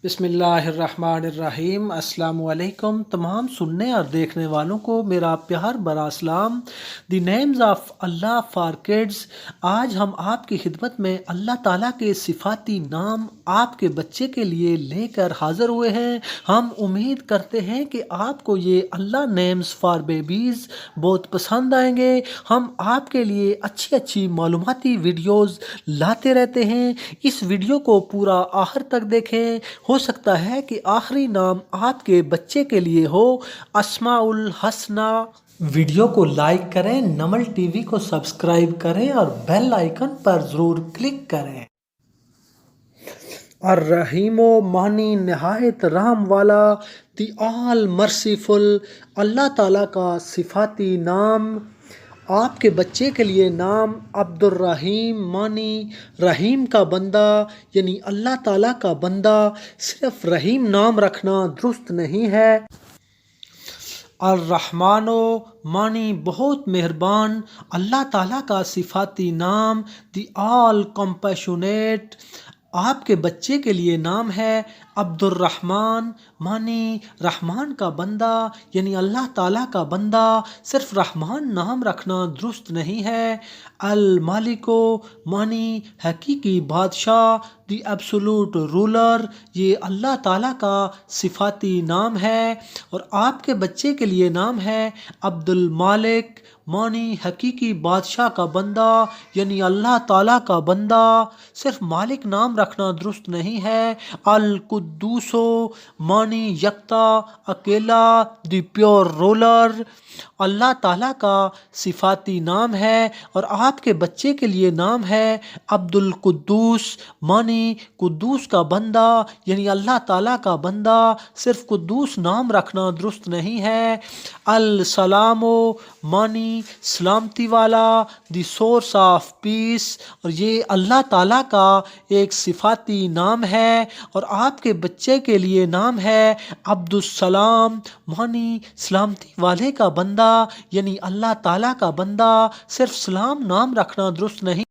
بسم اللہ الرحمن الرحیم۔ السلام علیکم تمام سننے اور دیکھنے والوں کو میرا پیار برا اسلام۔ The names of Allah for kids. آج ہم آپ کی خدمت میں اللہ تعالیٰ کے صفاتی نام آپ کے بچے کے لیے لے کر حاضر ہوئے ہیں۔ ہم امید کرتے ہیں کہ آپ کو یہ اللہ نیمز فار بیبیز بہت پسند آئیں گے۔ ہم آپ کے لیے اچھی معلوماتی ویڈیوز لاتے رہتے ہیں۔ اس ویڈیو کو پورا آخر تک دیکھیں۔ ہو سکتا ہے کہ آخری نام آپ کے بچے کے لیے ہو۔ اسماء الحسنہ۔ ویڈیو کو لائک کریں، نمل ٹی وی کو سبسکرائب کریں اور بیل آئیکن پر ضرور کلک کریں۔ الرحیم معنی نہایت رحم والا، دی آل مرسیفل۔ اللہ تعالیٰ کا صفاتی نام۔ آپ کے بچے کے لیے نام عبد الرحیم معنی رحیم کا بندہ، یعنی اللہ تعالیٰ کا بندہ۔ صرف رحیم نام رکھنا درست نہیں ہے۔ الرحمن معنی بہت مہربان۔ اللہ تعالیٰ کا صفاتی نام دی آل کمپیشنیٹ۔ آپ کے بچے کے لیے نام ہے عبد الرحمن معنی رحمان کا بندہ، یعنی اللہ تعالیٰ کا بندہ۔ صرف رحمان نام رکھنا درست نہیں ہے۔ المالک معنی حقیقی بادشاہ، دی ایبسولوٹ رولر۔ یہ اللہ تعالیٰ کا صفاتی نام ہے۔ اور آپ کے بچے کے لیے نام ہے عبد المالک معنی حقیقی بادشاہ کا بندہ، یعنی اللہ تعالیٰ کا بندہ۔ صرف مالک نام رکھنا درست نہیں ہے۔ القدوس معنی یکتا، اکیلا، دی پیور رولر۔ اللہ تعالیٰ کا صفاتی نام ہے اور آپ کے بچے کے لیے نام ہے عبد القدوس معنی قدوس کا بندہ، یعنی اللہ تعالیٰ کا بندہ۔ صرف قدوس نام رکھنا درست نہیں ہے۔ السلام معنی سلامتی والا، دی سورس آف پیس۔ اور یہ اللہ تعالیٰ کا ایک صفاتی نام ہے اور آپ کے بچے کے لیے نام ہے عبد السلام معنی سلامتی والے کا بندہ، یعنی اللہ تعالیٰ کا بندہ۔ صرف سلام نام رکھنا درست نہیں۔